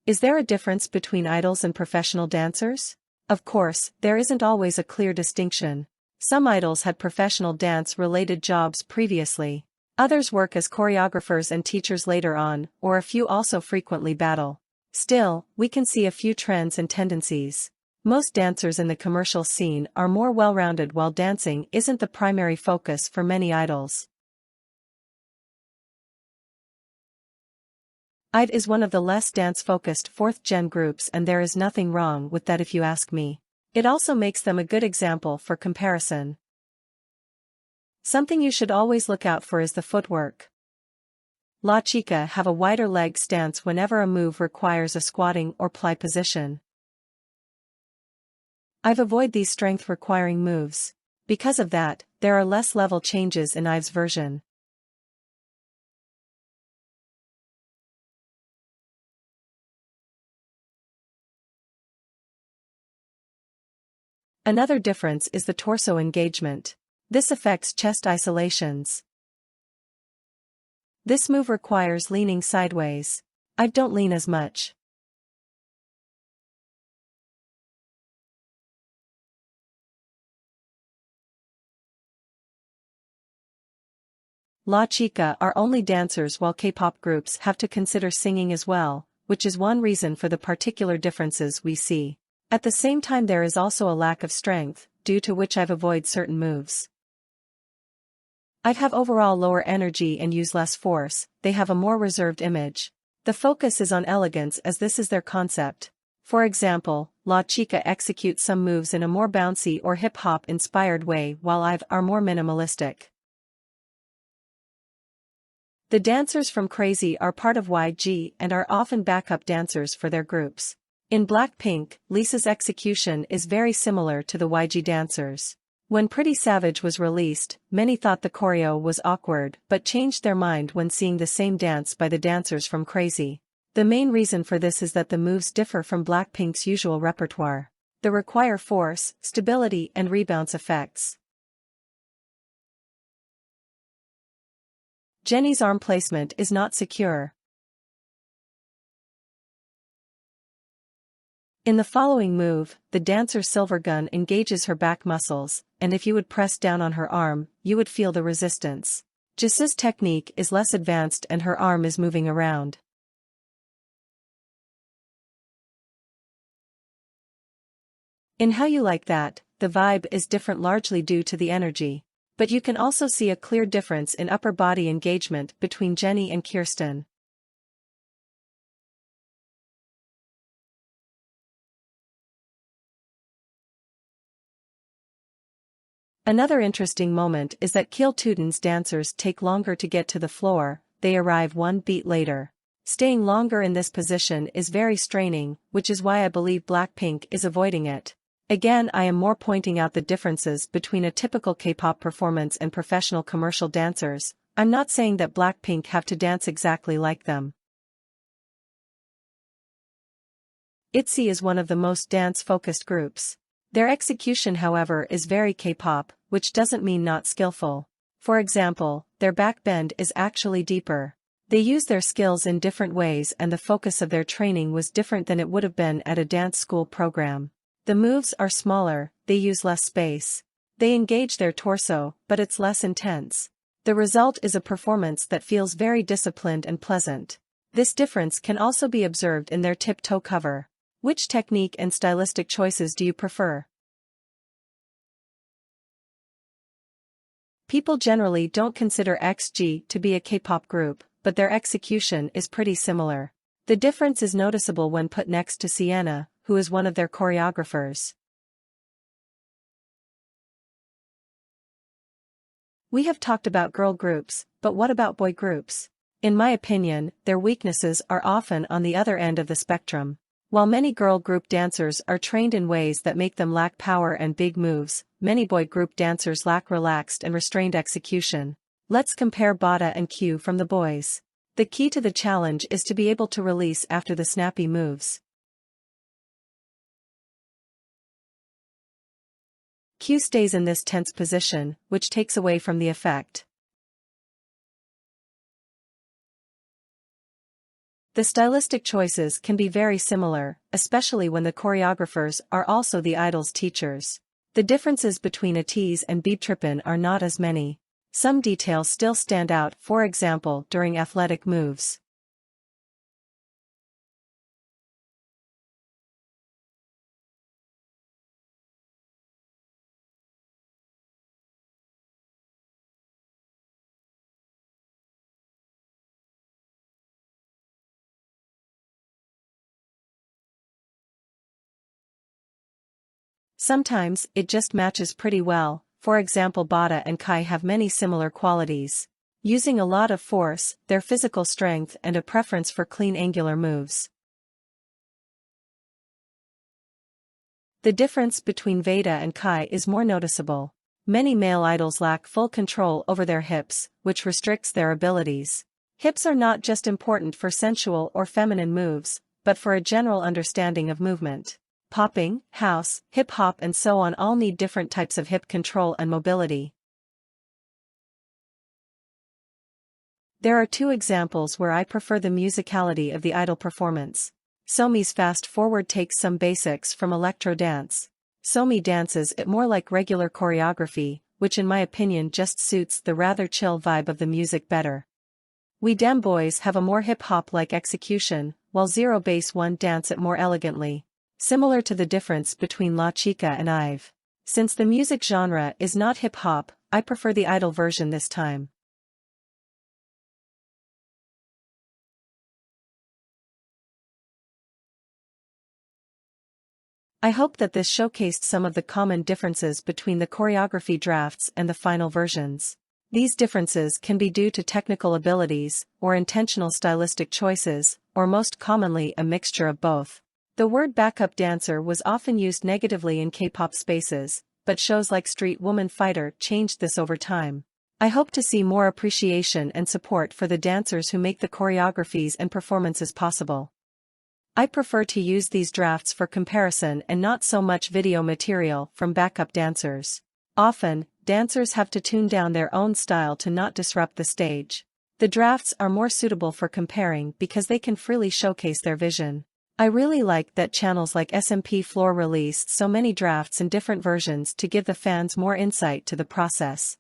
Is there a difference between idols and professional dancers? Of course, there isn't always a clear distinction. Some idols had professional dance-related jobs previously. Others work as choreographers and teachers later on, or a few also frequently battle. Still, we can see a few trends and tendencies. Most dancers in the commercial scene are more well-rounded while dancing isn't the primary focus for many idols. IDE is one of the less dance-focused fourth-gen groups, and there is nothing wrong with that if you ask me. It also makes them a good example for comparison. Something you should always look out for is the footwork. La Chica have a wider leg stance whenever a move requires a squatting or plie position. I've avoid these strength-requiring moves. Because of that, there are less level changes in IVE's version. Another difference is the torso engagement. This affects chest isolations. This move requires leaning sideways. I don't lean as much. La Chica are only dancers while K-pop groups have to consider singing as well, which is one reason for the particular differences we see. At the same time, there is also a lack of strength, due to which I've avoided certain moves. I'd have overall lower energy and use less force. They have a more reserved image. The focus is on elegance as this is their concept. For example, La Chica executes some moves in a more bouncy or hip-hop inspired way while IVE are more minimalistic. The dancers from Crazy are part of YG and are often backup dancers for their groups. In Blackpink, Lisa's execution is very similar to the YG dancers. When Pretty Savage was released, many thought the choreo was awkward but changed their mind when seeing the same dance by the dancers from Crazy. The main reason for this is that the moves differ from Blackpink's usual repertoire. They require force, stability and rebounce effects. Jennie's arm placement is not secure. In the following move, the dancer's silver gun engages her back muscles, and if you would press down on her arm, you would feel the resistance. Jisoo's technique is less advanced and her arm is moving around. In How You Like That, the vibe is different largely due to the energy. But you can also see a clear difference in upper body engagement between Jennie and Kirsten. Another interesting moment is that Kill Tuden's dancers take longer to get to the floor, they arrive one beat later. Staying longer in this position is very straining, which is why I believe Blackpink is avoiding it. Again, I am more pointing out the differences between a typical K-pop performance and professional commercial dancers. I'm not saying that Blackpink have to dance exactly like them. Itzy is one of the most dance-focused groups. Their execution, however, is very K-pop, which doesn't mean not skillful. For example, their back bend is actually deeper. They use their skills in different ways and the focus of their training was different than it would have been at a dance school program. The moves are smaller, they use less space. They engage their torso, but it's less intense. The result is a performance that feels very disciplined and pleasant. This difference can also be observed in their tiptoe cover. Which technique and stylistic choices do you prefer? People generally don't consider XG to be a K-pop group, but their execution is pretty similar. The difference is noticeable when put next to Sienna, who is one of their choreographers. We have talked about girl groups, but what about boy groups? In my opinion, their weaknesses are often on the other end of the spectrum. While many girl group dancers are trained in ways that make them lack power and big moves, many boy group dancers lack relaxed and restrained execution. Let's compare Bada and Q from the boys. The key to the challenge is to be able to release after the snappy moves. Q stays in this tense position, which takes away from the effect. The stylistic choices can be very similar, especially when the choreographers are also the idol's teachers. The differences between Itzy and Blackpink are not as many. Some details still stand out, for example during athletic moves. Sometimes, it just matches pretty well, for example Bada and Kai have many similar qualities. Using a lot of force, their physical strength and a preference for clean angular moves. The difference between Veda and Kai is more noticeable. Many male idols lack full control over their hips, which restricts their abilities. Hips are not just important for sensual or feminine moves, but for a general understanding of movement. Popping, house, hip-hop and so on all need different types of hip control and mobility. There are two examples where I prefer the musicality of the idol performance. Somi's fast forward takes some basics from electro dance. Somi dances it more like regular choreography, which in my opinion just suits the rather chill vibe of the music better. We Dem Boys have a more hip-hop-like execution, while Zero Base One dance it more elegantly. Similar to the difference between La Chica and Ive. Since the music genre is not hip-hop, I prefer the idol version this time. I hope that this showcased some of the common differences between the choreography drafts and the final versions. These differences can be due to technical abilities, or intentional stylistic choices, or most commonly a mixture of both. The word backup dancer was often used negatively in K-pop spaces, but shows like Street Woman Fighter changed this over time. I hope to see more appreciation and support for the dancers who make the choreographies and performances possible. I prefer to use these drafts for comparison and not so much video material from backup dancers. Often, dancers have to tune down their own style to not disrupt the stage. The drafts are more suitable for comparing because they can freely showcase their vision. I really like that channels like SMP Floor released so many drafts in different versions to give the fans more insight to the process.